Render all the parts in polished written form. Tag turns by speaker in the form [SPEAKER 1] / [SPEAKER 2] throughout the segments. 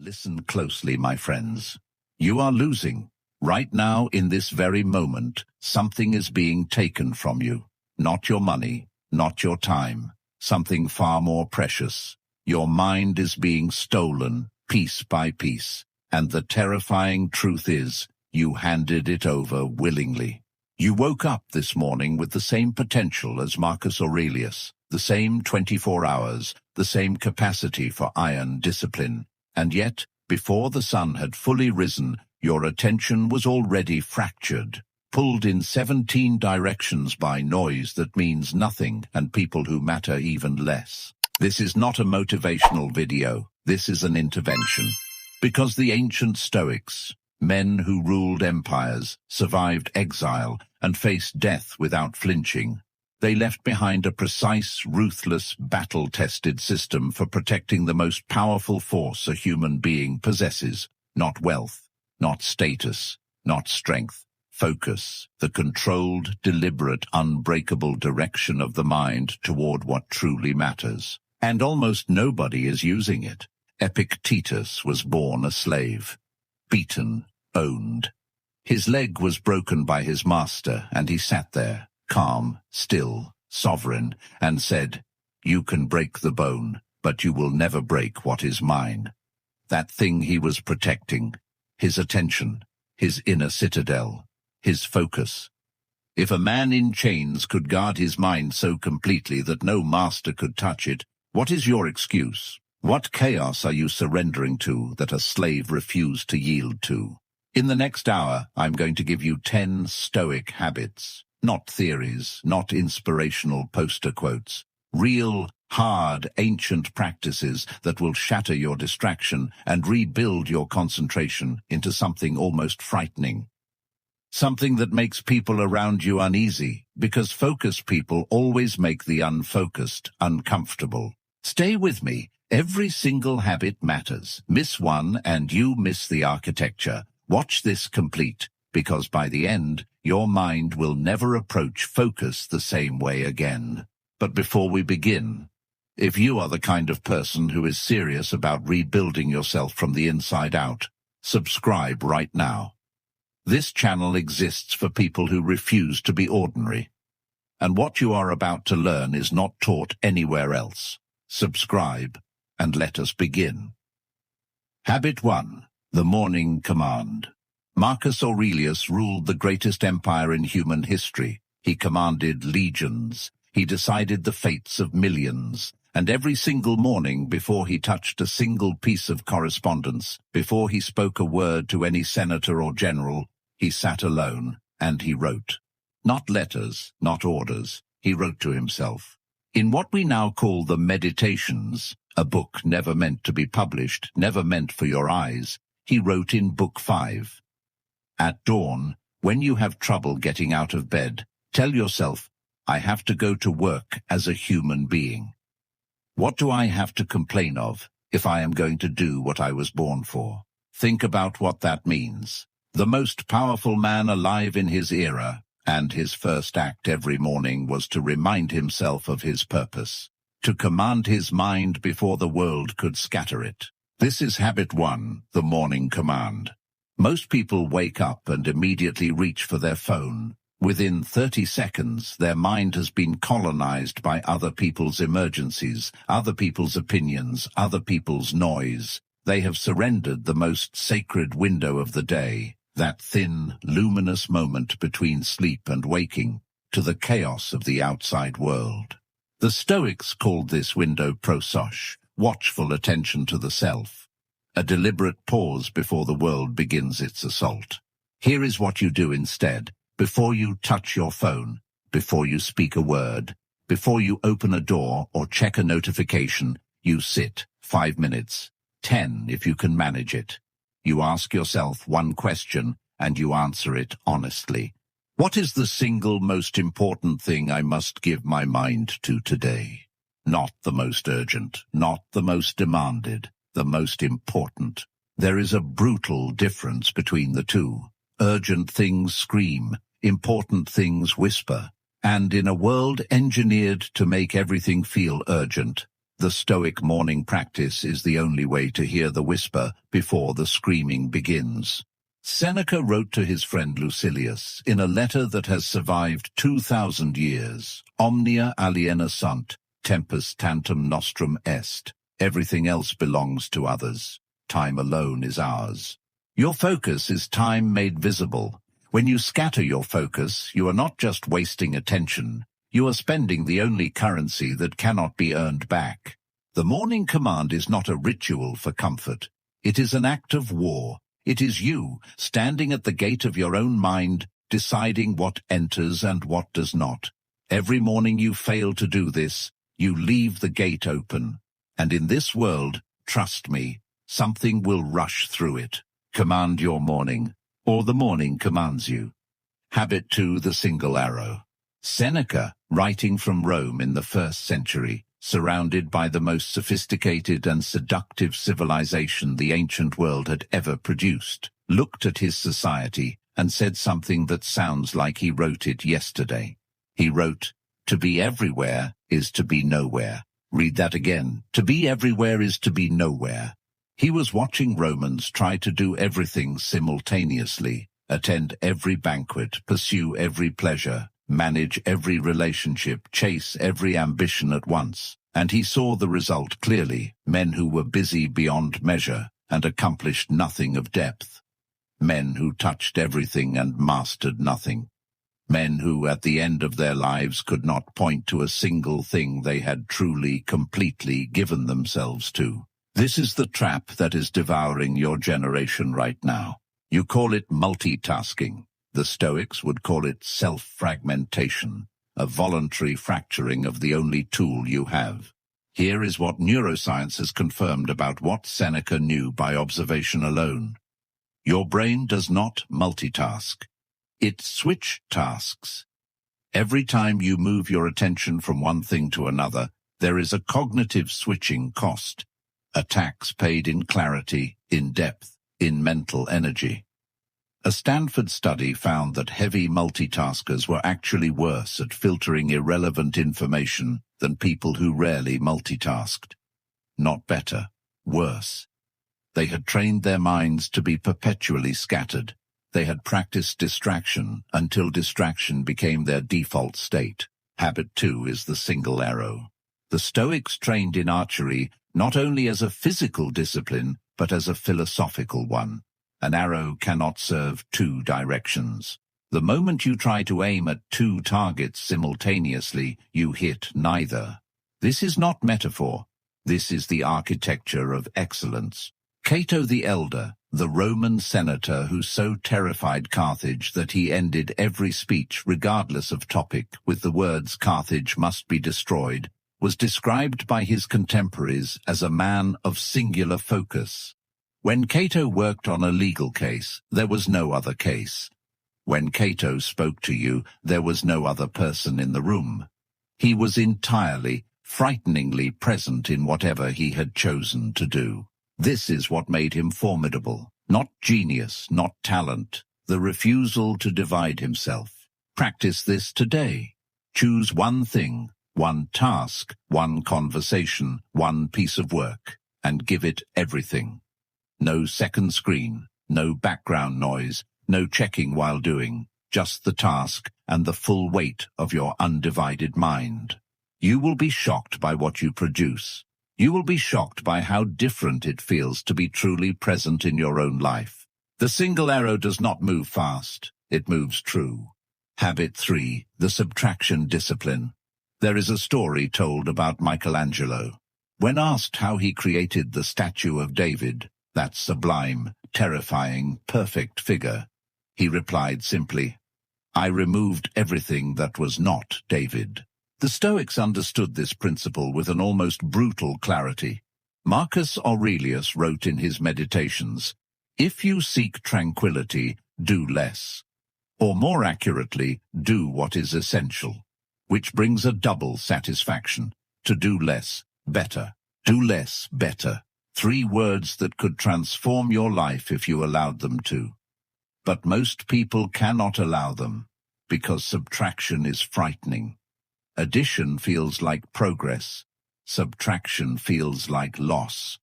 [SPEAKER 1] Listen closely, my friends. You are losing. Right now, in this very moment, something is being taken from you. Not your money, not your time. Something far more precious. Your mind is being stolen, piece by piece. And the terrifying truth is, you handed it over willingly. You woke up this morning with the same potential as Marcus Aurelius, the same 24 hours, the same capacity for iron discipline. And yet, before the sun had fully risen, your attention was already fractured, pulled in 17 directions by noise that means nothing and people who matter even less. This is not a motivational video. This is an intervention. Because the ancient Stoics, men who ruled empires, survived exile, and faced death without flinching, they left behind a precise, ruthless, battle-tested system for protecting the most powerful force a human being possesses. Not wealth, not status, not strength. Focus, the controlled, deliberate, unbreakable direction of the mind toward what truly matters. And almost nobody is using it. Epictetus was born a slave. Beaten, owned. His leg was broken by his master, and he sat there, calm, still, sovereign, and said, "You can break the bone, but you will never break what is mine." That thing he was protecting, his attention, his inner citadel, his focus. If a man in chains could guard his mind so completely that no master could touch it, what is your excuse? What chaos are you surrendering to that a slave refused to yield to? In the next hour, I'm going to give you 10 Stoic habits. Not theories, not inspirational poster quotes. Real, hard, ancient practices that will shatter your distraction and rebuild your concentration into something almost frightening. Something that makes people around you uneasy, because focused people always make the unfocused uncomfortable. Stay with me. Every single habit matters. Miss one and you miss the architecture. Watch this complete, because by the end, your mind will never approach focus the same way again. But before we begin, if you are the kind of person who is serious about rebuilding yourself from the inside out, subscribe right now. This channel exists for people who refuse to be ordinary. And what you are about to learn is not taught anywhere else. Subscribe, and let us begin. Habit 1. The Morning Command. Marcus Aurelius ruled the greatest empire in human history. He commanded legions. He decided the fates of millions. And every single morning, before he touched a single piece of correspondence, before he spoke a word to any senator or general, he sat alone, and he wrote. Not letters, not orders. He wrote to himself. In what we now call the Meditations, a book never meant to be published, never meant for your eyes, he wrote in Book 5. At dawn, when you have trouble getting out of bed, tell yourself, I have to go to work as a human being. What do I have to complain of if I am going to do what I was born for? Think about what that means. The most powerful man alive in his era, and his first act every morning was to remind himself of his purpose, to command his mind before the world could scatter it. This is habit 1, the morning command. Most people wake up and immediately reach for their phone. Within 30 seconds, their mind has been colonized by other people's emergencies, other people's opinions, other people's noise. They have surrendered the most sacred window of the day, that thin, luminous moment between sleep and waking, to the chaos of the outside world. The Stoics called this window prosos, watchful attention to the self, a deliberate pause before the world begins its assault. Here is what you do instead. Before you touch your phone, before you speak a word, before you open a door or check a notification, you sit 5 minutes, 10 if you can manage it. You ask yourself one question and you answer it honestly. What is the single most important thing I must give my mind to today? Not the most urgent, not the most demanded, the most important. There is a brutal difference between the two. Urgent things scream, important things whisper, and in a world engineered to make everything feel urgent, The Stoic morning practice is the only way to hear the whisper before the screaming begins. Seneca wrote to his friend Lucilius in a letter that has survived 2,000 years, Omnia aliena sunt, tempus tantum nostrum est. Everything else belongs to others. Time alone is ours. Your focus is time made visible. When you scatter your focus, you are not just wasting attention. You are spending the only currency that cannot be earned back. The morning command is not a ritual for comfort. It is an act of war. It is you, standing at the gate of your own mind, deciding what enters and what does not. Every morning you fail to do this, you leave the gate open. And in this world, trust me, something will rush through it. Command your morning, or the morning commands you. Habit 2, the single arrow. Seneca, writing from Rome in the 1st century, surrounded by the most sophisticated and seductive civilization the ancient world had ever produced, looked at his society and said something that sounds like he wrote it yesterday. He wrote, "To be everywhere is to be nowhere." Read that again. To be everywhere is to be nowhere. He was watching Romans try to do everything simultaneously, attend every banquet, pursue every pleasure, manage every relationship, chase every ambition at once. And he saw the result clearly, men who were busy beyond measure and accomplished nothing of depth. Men who touched everything and mastered nothing. Men who, at the end of their lives, could not point to a single thing they had truly, completely given themselves to. This is the trap that is devouring your generation right now. You call it multitasking. The Stoics would call it self-fragmentation, a voluntary fracturing of the only tool you have. Here is what neuroscience has confirmed about what Seneca knew by observation alone. Your brain does not multitask. It switch tasks. Every time you move your attention from one thing to another, there is a cognitive switching cost, a tax paid in clarity, in depth, in mental energy. A Stanford study found that heavy multitaskers were actually worse at filtering irrelevant information than people who rarely multitasked. Not better, worse. They had trained their minds to be perpetually scattered. They had practiced distraction until distraction became their default state. Habit 2 is the single arrow. The Stoics trained in archery not only as a physical discipline, but as a philosophical one. An arrow cannot serve two directions. The moment you try to aim at two targets simultaneously, you hit neither. This is not metaphor. This is the architecture of excellence. Cato the Elder, the Roman senator who so terrified Carthage that he ended every speech, regardless of topic, with the words "Carthage must be destroyed," was described by his contemporaries as a man of singular focus. When Cato worked on a legal case, there was no other case. When Cato spoke to you, there was no other person in the room. He was entirely, frighteningly present in whatever he had chosen to do. This is what made him formidable. Not genius, not talent, the refusal to divide himself. Practice this today. Choose one thing, one task, one conversation, one piece of work, and give it everything. No second screen, no background noise, no checking while doing, just the task and the full weight of your undivided mind. You will be shocked by what you produce. You will be shocked by how different it feels to be truly present in your own life. The single arrow does not move fast, it moves true. Habit 3, the subtraction discipline. There is a story told about Michelangelo. When asked how he created the statue of David, that sublime, terrifying, perfect figure, he replied simply, "I removed everything that was not David." The Stoics understood this principle with an almost brutal clarity. Marcus Aurelius wrote in his Meditations, "If you seek tranquility, do less. Or more accurately, do what is essential," which brings a double satisfaction. To do less, better. Do less, better. 3 words that could transform your life if you allowed them to. But most people cannot allow them, because subtraction is frightening. Addition feels like progress. subtraction feels like loss.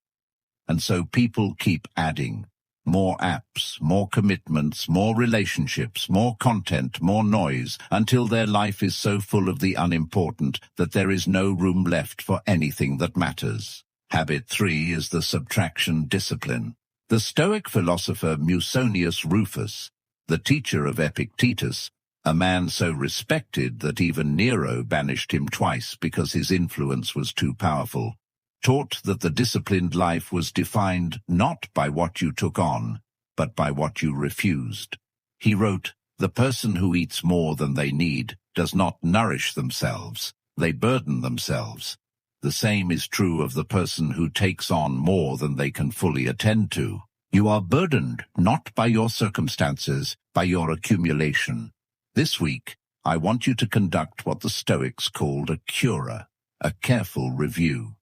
[SPEAKER 1] And so people keep adding. More apps, more commitments, more relationships, more content, more noise, until their life is so full of the unimportant that there is no room left for anything that matters. Habit 3 is the subtraction discipline. The Stoic philosopher Musonius Rufus, the teacher of Epictetus, a man so respected that even Nero banished him twice because his influence was too powerful, taught that the disciplined life was defined not by what you took on, but by what you refused. He wrote, "The person who eats more than they need does not nourish themselves, they burden themselves. The same is true of the person who takes on more than they can fully attend to. You are burdened not by your circumstances, by your accumulation." This week, I want you to conduct what the Stoics called a cura, a careful review.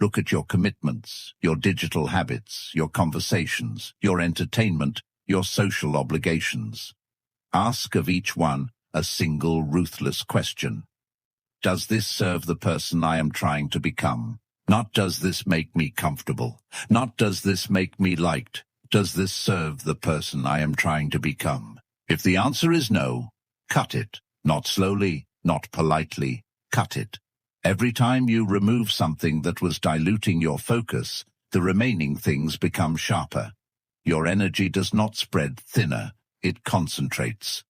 [SPEAKER 1] Look at your commitments, your digital habits, your conversations, your entertainment, your social obligations. Ask of each one a single ruthless question. Does this serve the person I am trying to become? Not does this make me comfortable? Not does this make me liked? Does this serve the person I am trying to become? If the answer is no, cut it. Not slowly, not politely, cut it. Every time you remove something that was diluting your focus, the remaining things become sharper. Your energy does not spread thinner, it concentrates.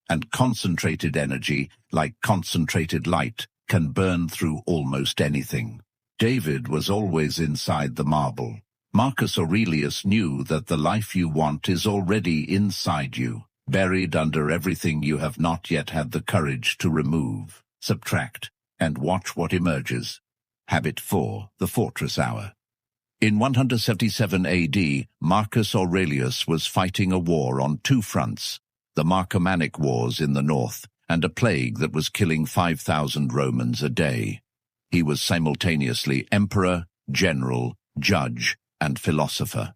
[SPEAKER 1] And concentrated energy, like concentrated light, can burn through almost anything. David was always inside the marble. Marcus Aurelius knew that the life you want is already inside you, buried under everything you have not yet had the courage to remove, subtract, and watch what emerges. Habit 4, the fortress hour. In 177 AD, Marcus Aurelius was fighting a war on two fronts, the Marcomannic Wars in the north, and a plague that was killing 5,000 Romans a day. He was simultaneously emperor, general, judge, and philosopher.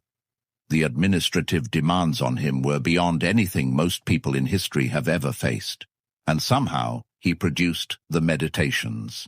[SPEAKER 1] The administrative demands on him were beyond anything most people in history have ever faced. And somehow, he produced the Meditations.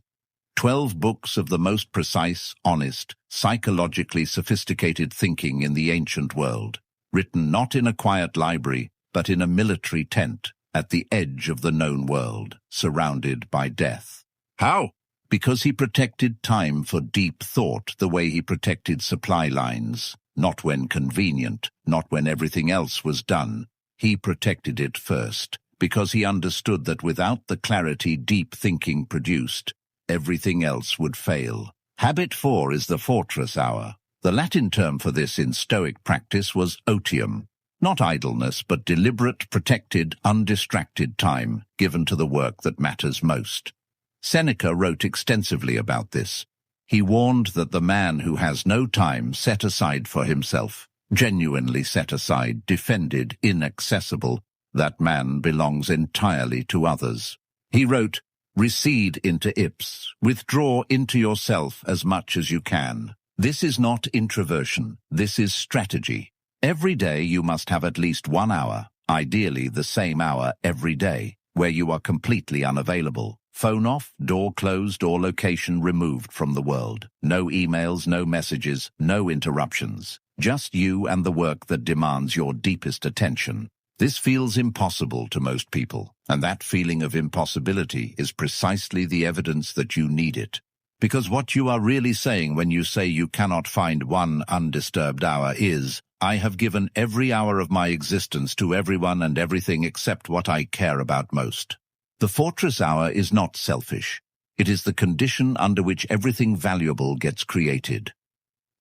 [SPEAKER 1] 12 books of the most precise, honest, psychologically sophisticated thinking in the ancient world, written not in a quiet library, but in a military tent at the edge of the known world, surrounded by death. How? Because he protected time for deep thought the way he protected supply lines, not when convenient, not when everything else was done. He protected it first, because he understood that without the clarity deep thinking produced, everything else would fail. Habit 4 is the fortress hour. The Latin term for this in Stoic practice was otium, not idleness, but deliberate, protected, undistracted time given to the work that matters most. Seneca wrote extensively about this. He warned that the man who has no time set aside for himself, genuinely set aside, defended, inaccessible, that man belongs entirely to others. He wrote, "Recede into ips, withdraw into yourself as much as you can. This is not introversion, this is strategy. Every day you must have at least 1 hour, ideally the same hour every day, where you are completely unavailable. Phone off, door closed, or location removed from the world. No emails, no messages, no interruptions. Just you and the work that demands your deepest attention." This feels impossible to most people, and that feeling of impossibility is precisely the evidence that you need it. Because what you are really saying when you say you cannot find one undisturbed hour is, "I have given every hour of my existence to everyone and everything except what I care about most." The fortress hour is not selfish. It is the condition under which everything valuable gets created.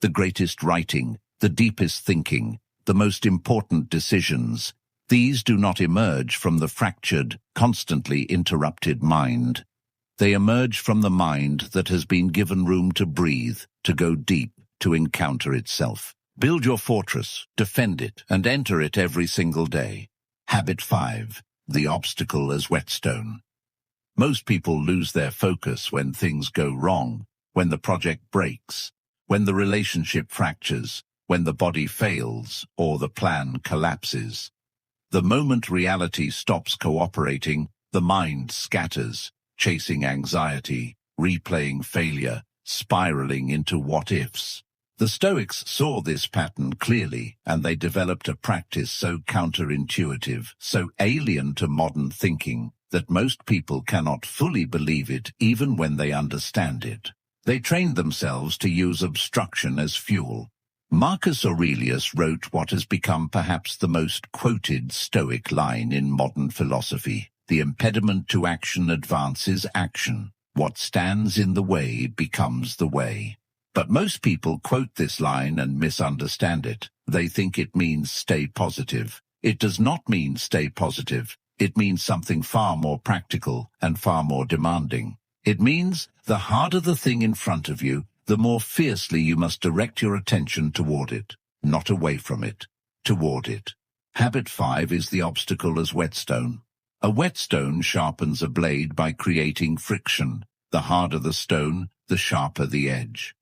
[SPEAKER 1] The greatest writing, the deepest thinking, the most important decisions, these do not emerge from the fractured, constantly interrupted mind. They emerge from the mind that has been given room to breathe, to go deep, to encounter itself. Build your fortress, defend it, and enter it every single day. Habit 5. The obstacle as whetstone. Most people lose their focus when things go wrong, when the project breaks, when the relationship fractures, when the body fails, or the plan collapses. The moment reality stops cooperating, the mind scatters, chasing anxiety, replaying failure, spiraling into what-ifs. The Stoics saw this pattern clearly, and they developed a practice so counterintuitive, so alien to modern thinking, that most people cannot fully believe it even when they understand it. They trained themselves to use obstruction as fuel. Marcus Aurelius wrote what has become perhaps the most quoted Stoic line in modern philosophy: "The impediment to action advances action. What stands in the way becomes the way." But most people quote this line and misunderstand it. They think it means stay positive. It does not mean stay positive. It means something far more practical and far more demanding. It means the harder the thing in front of you, the more fiercely you must direct your attention toward it, not away from it, toward it. Habit 5 is the obstacle as whetstone. A whetstone sharpens a blade by creating friction. The harder the stone, the sharper the edge.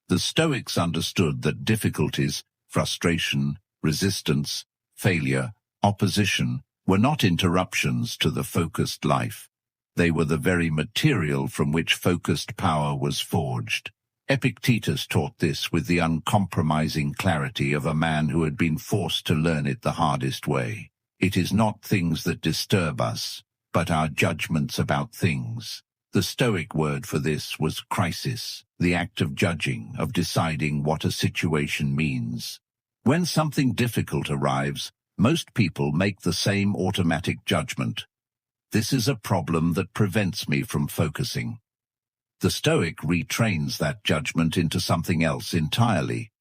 [SPEAKER 1] The Stoics understood that difficulties, frustration, resistance, failure, opposition were not interruptions to the focused life. They were the very material from which focused power was forged. Epictetus taught this with the uncompromising clarity of a man who had been forced to learn it the hardest way. It is not things that disturb us, but our judgments about things. The Stoic word for this was crisis, the act of judging, of deciding what a situation means. When something difficult arrives, most people make the same automatic judgment. This is a problem that prevents me from focusing. The Stoic retrains that judgment into something else entirely.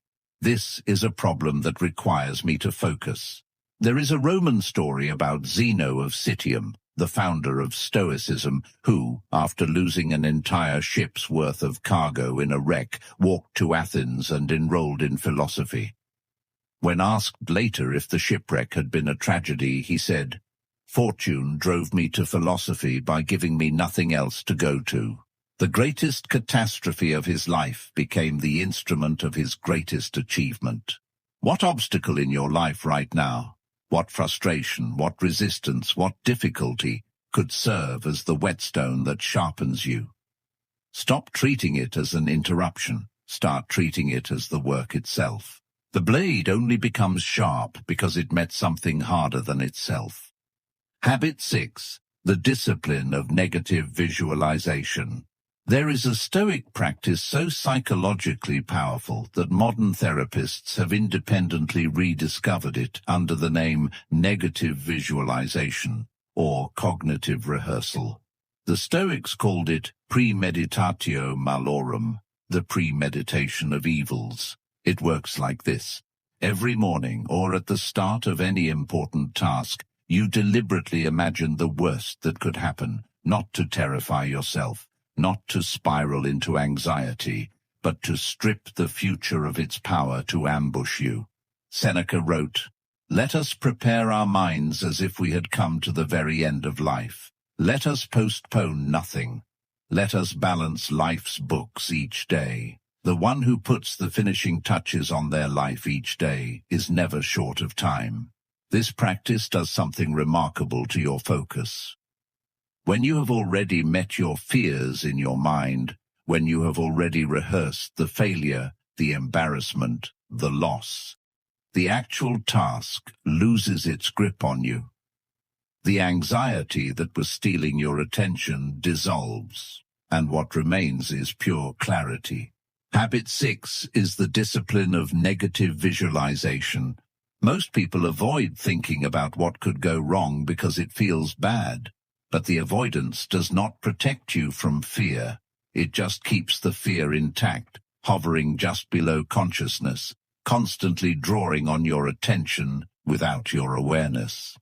[SPEAKER 1] This is a problem that requires me to focus. There is a Roman story about Zeno of Citium, the founder of Stoicism, who, after losing an entire ship's worth of cargo in a wreck, walked to Athens and enrolled in philosophy. When asked later if the shipwreck had been a tragedy, he said, "Fortune drove me to philosophy by giving me nothing else to go to." The greatest catastrophe of his life became the instrument of his greatest achievement. What obstacle in your life right now, what frustration, what resistance, what difficulty could serve as the whetstone that sharpens you? Stop treating it as an interruption. Start treating it as the work itself. The blade only becomes sharp because it met something harder than itself. Habit 6. The discipline of negative visualization. There is a Stoic practice so psychologically powerful that modern therapists have independently rediscovered it under the name negative visualization or cognitive rehearsal. The Stoics called it premeditatio malorum, the premeditation of evils. It works like this. Every morning or at the start of any important task, you deliberately imagine the worst that could happen, not to terrify yourself, not to spiral into anxiety, but to strip the future of its power to ambush you. Seneca wrote, "Let us prepare our minds as if we had come to the very end of life. Let us postpone nothing. Let us balance life's books each day. The one who puts the finishing touches on their life each day is never short of time." This practice does something remarkable to your focus. When you have already met your fears in your mind, when you have already rehearsed the failure, the embarrassment, the loss, the actual task loses its grip on you. The anxiety that was stealing your attention dissolves, and what remains is pure clarity. Habit 6 is the discipline of negative visualization. Most people avoid thinking about what could go wrong because it feels bad. But the avoidance does not protect you from fear. It just keeps the fear intact, hovering just below consciousness, constantly drawing on your attention without your awareness.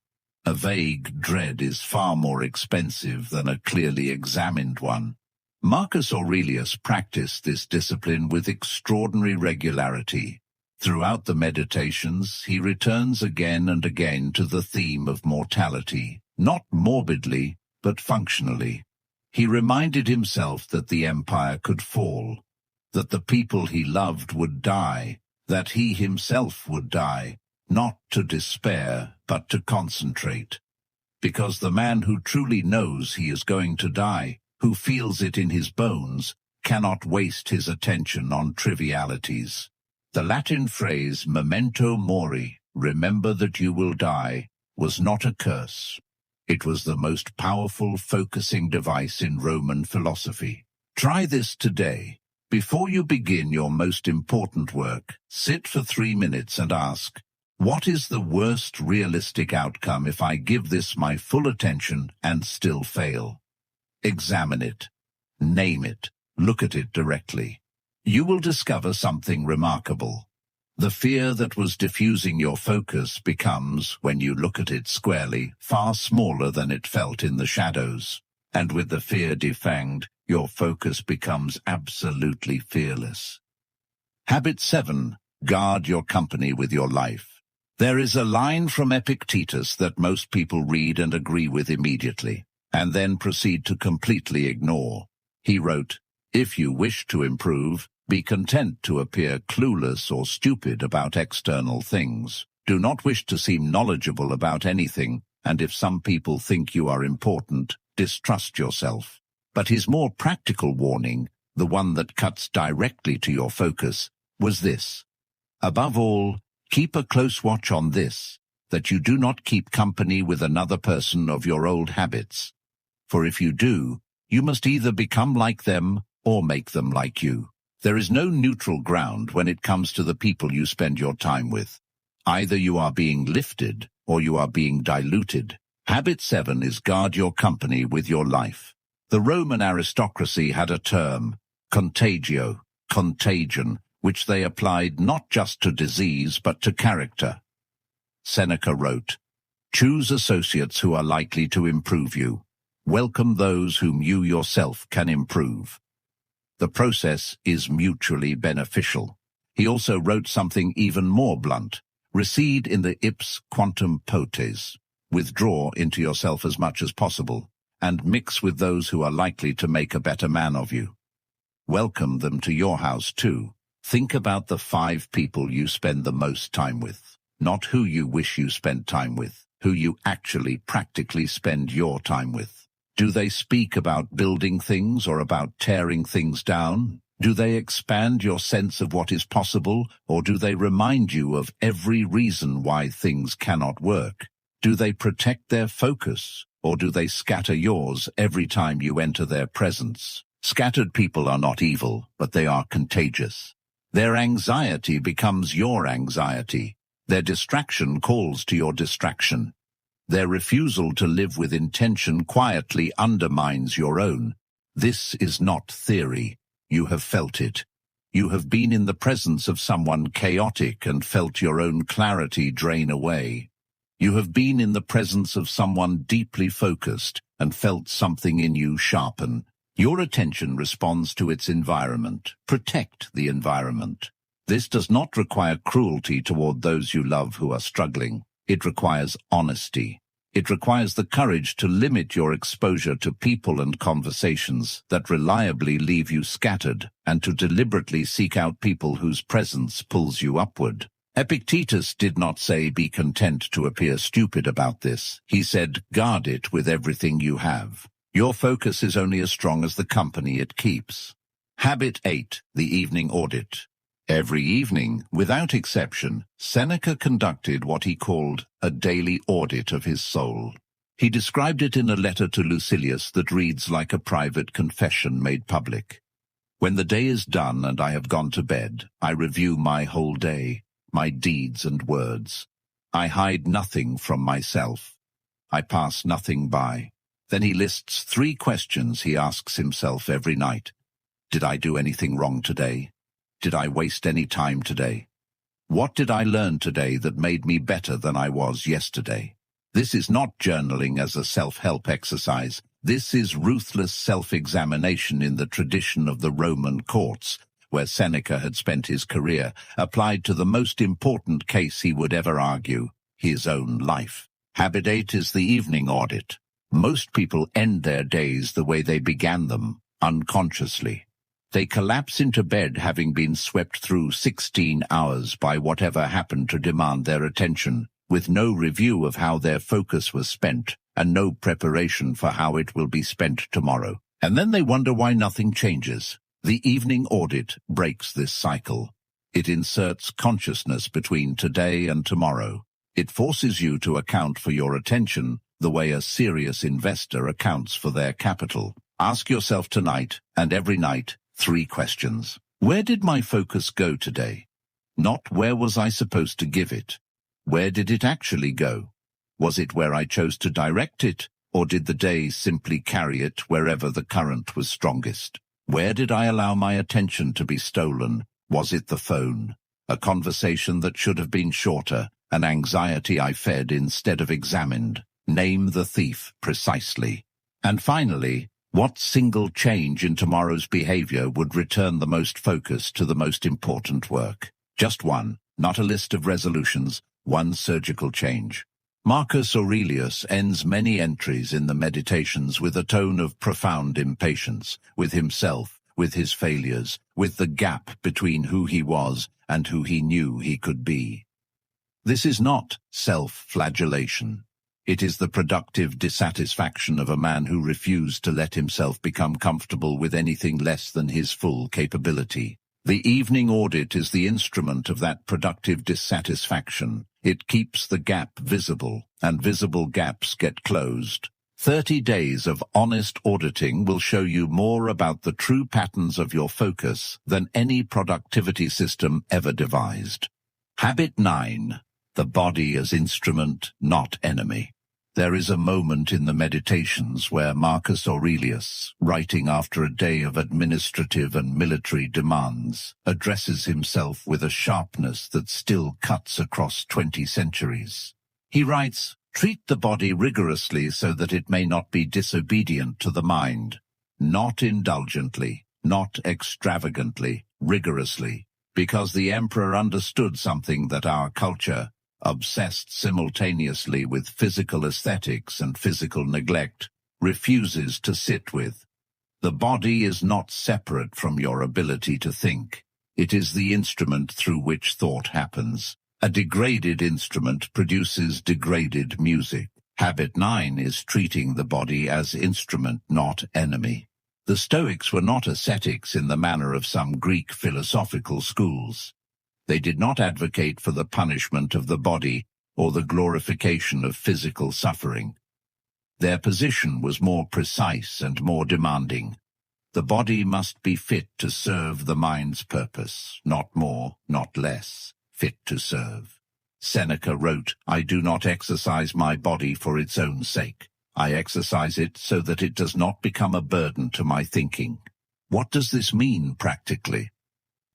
[SPEAKER 1] A vague dread is far more expensive than a clearly examined one. Marcus Aurelius practiced this discipline with extraordinary regularity. Throughout the Meditations, he returns again and again to the theme of mortality, not morbidly, but functionally. He reminded himself that the empire could fall, that the people he loved would die, that he himself would die, not to despair, but to concentrate. Because the man who truly knows he is going to die, who feels it in his bones, cannot waste his attention on trivialities. The Latin phrase memento mori, remember that you will die, was not a curse. It was the most powerful focusing device in Roman philosophy. Try this today. Before you begin your most important work, sit for 3 minutes and ask, what is the worst realistic outcome if I give this my full attention and still fail? Examine it. Name it. Look at it directly. You will discover something remarkable. The fear that was diffusing your focus becomes, when you look at it squarely, far smaller than it felt in the shadows. And with the fear defanged, your focus becomes absolutely fearless. Habit 7. Guard your company with your life. There is a line from Epictetus that most people read and agree with immediately, and then proceed to completely ignore. He wrote, "If you wish to improve, be content to appear clueless or stupid about external things. Do not wish to seem knowledgeable about anything, and if some people think you are important, distrust yourself." But his more practical warning, the one that cuts directly to your focus, was this: above all, keep a close watch on this, that you do not keep company with another person of your old habits. For if you do, you must either become like them or make them like you. There is no neutral ground when it comes to the people you spend your time with. Either you are being lifted or you are being diluted. Habit 7 is guard your company with your life. The Roman aristocracy had a term, contagio, contagion, which they applied not just to disease but to character. Seneca wrote, "Choose associates who are likely to improve you. Welcome those whom you yourself can improve." The process is mutually beneficial. He also wrote something even more blunt. Recede in the ipse quantum potes. Withdraw into yourself as much as possible, and mix with those who are likely to make a better man of you. Welcome them to your house too. Think about the 5 people you spend the most time with. Not who you wish you spent time with, who you actually practically spend your time with. Do they speak about building things or about tearing things down? Do they expand your sense of what is possible, or do they remind you of every reason why things cannot work? Do they protect their focus, or do they scatter yours every time you enter their presence? Scattered people are not evil, but they are contagious. Their anxiety becomes your anxiety. Their distraction calls to your distraction. Their refusal to live with intention quietly undermines your own. This is not theory. You have felt it. You have been in the presence of someone chaotic and felt your own clarity drain away. You have been in the presence of someone deeply focused and felt something in you sharpen. Your attention responds to its environment. Protect the environment. This does not require cruelty toward those you love who are struggling. It requires honesty. It requires the courage to limit your exposure to people and conversations that reliably leave you scattered, and to deliberately seek out people whose presence pulls you upward. Epictetus did not say be content to appear stupid about this. He said guard it with everything you have. Your focus is only as strong as the company it keeps. Habit 8. The evening audit. Every evening, without exception, Seneca conducted what he called a daily audit of his soul. He described it in a letter to Lucilius that reads like a private confession made public. "When the day is done and I have gone to bed, I review my whole day, my deeds and words. I hide nothing from myself. I pass nothing by." Then he lists 3 questions he asks himself every night. Did I do anything wrong today? Did I waste any time today? What did I learn today that made me better than I was yesterday? This is not journaling as a self-help exercise. This is ruthless self-examination in the tradition of the Roman courts, where Seneca had spent his career, applied to the most important case he would ever argue, his own life. Habit 8 is the evening audit. Most people end their days the way they began them, unconsciously. They collapse into bed having been swept through 16 hours by whatever happened to demand their attention, with no review of how their focus was spent and no preparation for how it will be spent tomorrow. And then they wonder why nothing changes. The evening audit breaks this cycle. It inserts consciousness between today and tomorrow. It forces you to account for your attention the way a serious investor accounts for their capital. Ask yourself tonight, and every night, 3 questions. Where did my focus go today? Not where was I supposed to give it? Where did it actually go? Was it where I chose to direct it, or did the day simply carry it wherever the current was strongest? Where did I allow my attention to be stolen? Was it the phone? A conversation that should have been shorter, an anxiety I fed instead of examined? Name the thief precisely. And finally, what single change in tomorrow's behavior would return the most focus to the most important work? Just one, not a list of resolutions, one surgical change. Marcus Aurelius ends many entries in the Meditations with a tone of profound impatience, with himself, with his failures, with the gap between who he was and who he knew he could be. This is not self-flagellation. It is the productive dissatisfaction of a man who refused to let himself become comfortable with anything less than his full capability. The evening audit is the instrument of that productive dissatisfaction. It keeps the gap visible, and visible gaps get closed. 30 days of honest auditing will show you more about the true patterns of your focus than any productivity system ever devised. Habit 9. The body as instrument, not enemy. There is a moment in the Meditations where Marcus Aurelius, writing after a day of administrative and military demands, addresses himself with a sharpness that still cuts across 20 centuries. He writes, "Treat the body rigorously so that it may not be disobedient to the mind, not indulgently, not extravagantly, rigorously, because the emperor understood something that our culture, obsessed simultaneously with physical aesthetics and physical neglect, refuses to sit with. The body is not separate from your ability to think. It is the instrument through which thought happens. A degraded instrument produces degraded music. Habit 9 is treating the body as instrument, not enemy. The Stoics were not ascetics in the manner of some Greek philosophical schools. They did not advocate for the punishment of the body or the glorification of physical suffering. Their position was more precise and more demanding. The body must be fit to serve the mind's purpose, not more, not less, fit to serve. Seneca wrote, "I do not exercise my body for its own sake. I exercise it so that it does not become a burden to my thinking." What does this mean practically?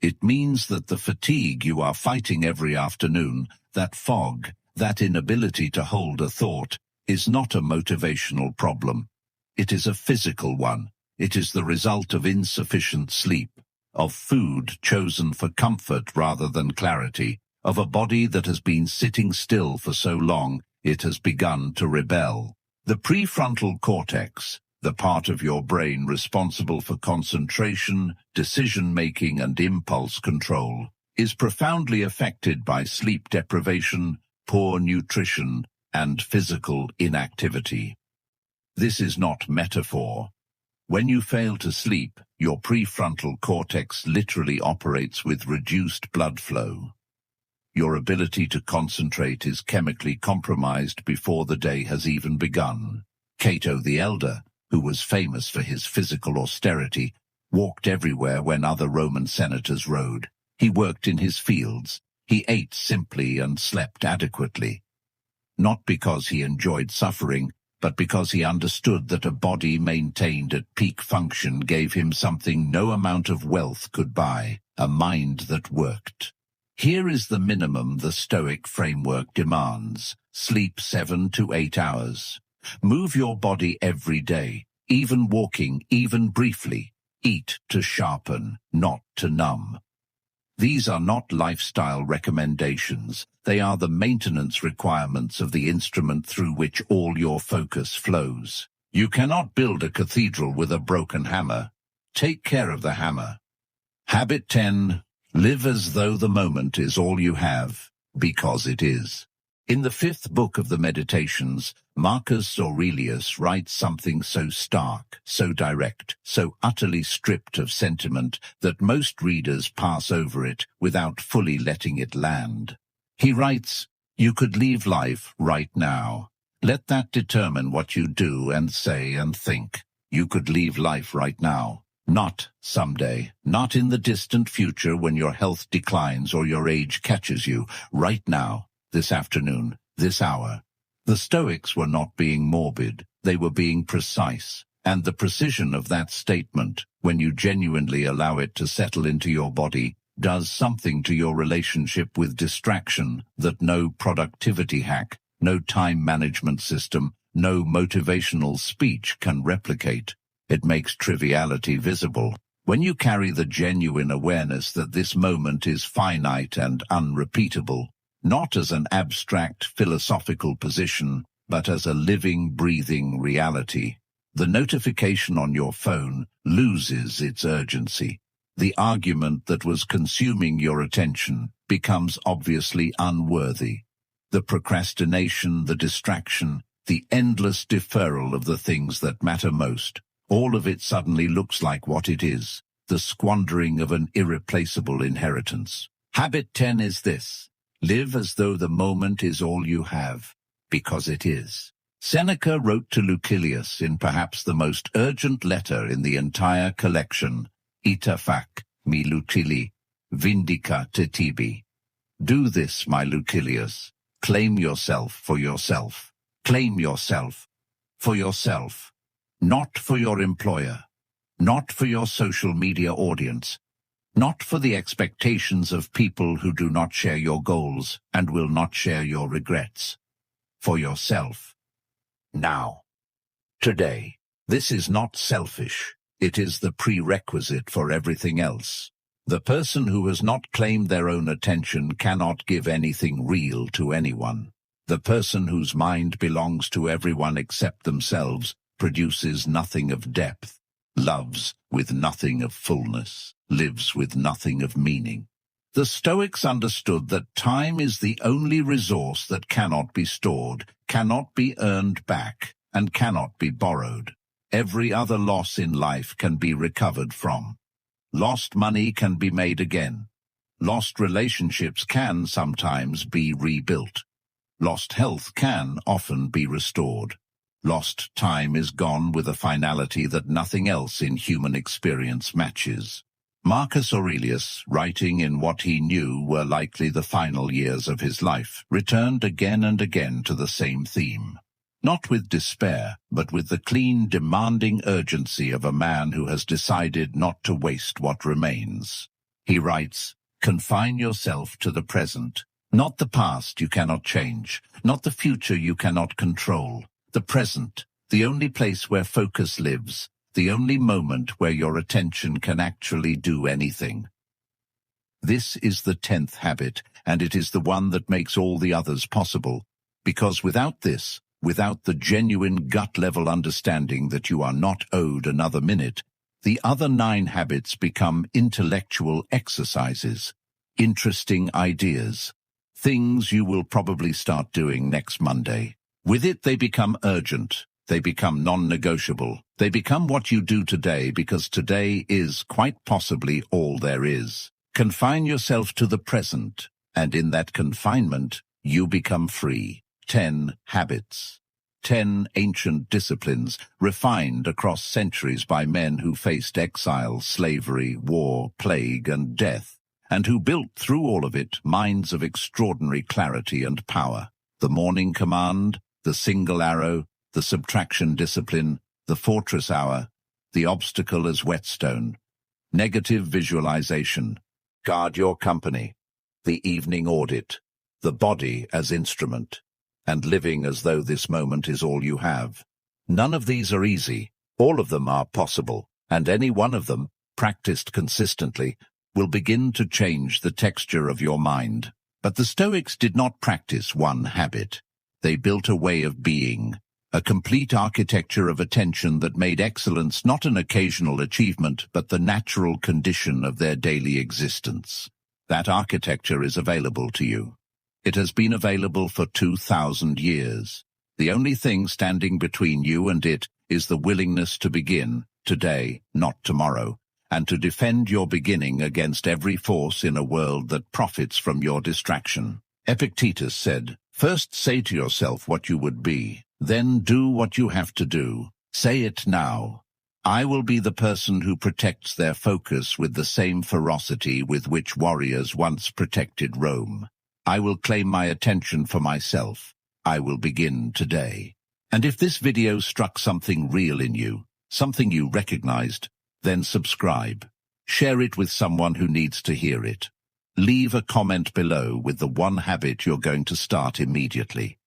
[SPEAKER 1] It means that the fatigue you are fighting every afternoon, that fog, that inability to hold a thought, is not a motivational problem. It is a physical one. It is the result of insufficient sleep, of food chosen for comfort rather than clarity, of a body that has been sitting still for so long it has begun to rebel. The prefrontal cortex, the part of your brain responsible for concentration, decision-making, and impulse control, is profoundly affected by sleep deprivation, poor nutrition, and physical inactivity. This is not metaphor. When you fail to sleep, your prefrontal cortex literally operates with reduced blood flow. Your ability to concentrate is chemically compromised before the day has even begun. Cato the Elder, who was famous for his physical austerity, walked everywhere when other Roman senators rode. He worked in his fields. He ate simply and slept adequately. Not because he enjoyed suffering, but because he understood that a body maintained at peak function gave him something no amount of wealth could buy, a mind that worked. Here is the minimum the Stoic framework demands: sleep 7 to 8 hours. Move your body every day, even walking, even briefly. Eat to sharpen, not to numb. These are not lifestyle recommendations. They are the maintenance requirements of the instrument through which all your focus flows. You cannot build a cathedral with a broken hammer. Take care of the hammer. Habit 10. Live as though the moment is all you have, because it is. In the fifth book of the Meditations, Marcus Aurelius writes something so stark, so direct, so utterly stripped of sentiment that most readers pass over it without fully letting it land. He writes, "You could leave life right now. Let that determine what you do and say and think. You could leave life right now. Not someday, not in the distant future when your health declines or your age catches you. Right now. This afternoon, this hour." The Stoics were not being morbid, they were being precise, and the precision of that statement, when you genuinely allow it to settle into your body, does something to your relationship with distraction that no productivity hack, no time management system, no motivational speech can replicate. It makes triviality visible. When you carry the genuine awareness that this moment is finite and unrepeatable, not as an abstract philosophical position, but as a living, breathing reality, the notification on your phone loses its urgency. The argument that was consuming your attention becomes obviously unworthy. The procrastination, the distraction, the endless deferral of the things that matter most, all of it suddenly looks like what it is, the squandering of an irreplaceable inheritance. Habit 10 is this. Live as though the moment is all you have, because it is. Seneca wrote to Lucilius in perhaps the most urgent letter in the entire collection, Ita fac, mi Lucili, vindica te tibi. Do this, my Lucilius. Claim yourself for yourself. Claim yourself for yourself. Not for your employer. Not for your social media audience. Not for the expectations of people who do not share your goals and will not share your regrets. For yourself. Now. Today. This is not selfish. It is the prerequisite for everything else. The person who has not claimed their own attention cannot give anything real to anyone. The person whose mind belongs to everyone except themselves produces nothing of depth, loves with nothing of fullness, lives with nothing of meaning. The Stoics understood that time is the only resource that cannot be stored, cannot be earned back, and cannot be borrowed. Every other loss in life can be recovered from. Lost money can be made again. Lost relationships can sometimes be rebuilt. Lost health can often be restored. Lost time is gone with a finality that nothing else in human experience matches. Marcus Aurelius, writing in what he knew were likely the final years of his life, returned again and again to the same theme. Not with despair, but with the clean, demanding urgency of a man who has decided not to waste what remains. He writes, "Confine yourself to the present. Not the past you cannot change, not the future you cannot control. The present, the only place where focus lives, the only moment where your attention can actually do anything." This is the 10th habit, and it is the one that makes all the others possible, because without this, without the genuine gut-level understanding that you are not owed another minute, the other 9 habits become intellectual exercises, interesting ideas, things you will probably start doing next Monday. With it, they become urgent. They become non-negotiable. They become what you do today because today is quite possibly all there is. Confine yourself to the present, and in that confinement, you become free. 10 habits. 10 ancient disciplines, refined across centuries by men who faced exile, slavery, war, plague, and death, and who built through all of it minds of extraordinary clarity and power. The morning command, the single arrow, the subtraction discipline, the fortress hour, the obstacle as whetstone, negative visualization, guard your company, the evening audit, the body as instrument, and living as though this moment is all you have. None of these are easy. All of them are possible, and any one of them, practiced consistently, will begin to change the texture of your mind. But the Stoics did not practice one habit. They built a way of being, a complete architecture of attention that made excellence not an occasional achievement, but the natural condition of their daily existence. That architecture is available to you. It has been available for 2,000 years. The only thing standing between you and it is the willingness to begin, today, not tomorrow, and to defend your beginning against every force in a world that profits from your distraction. Epictetus said, "First say to yourself what you would be, then do what you have to do. Say it now. I will be the person who protects their focus with the same ferocity with which warriors once protected Rome. I will claim my attention for myself. I will begin today." And if this video struck something real in you, something you recognized, then subscribe. Share it with someone who needs to hear it. Leave a comment below with the one habit you're going to start immediately.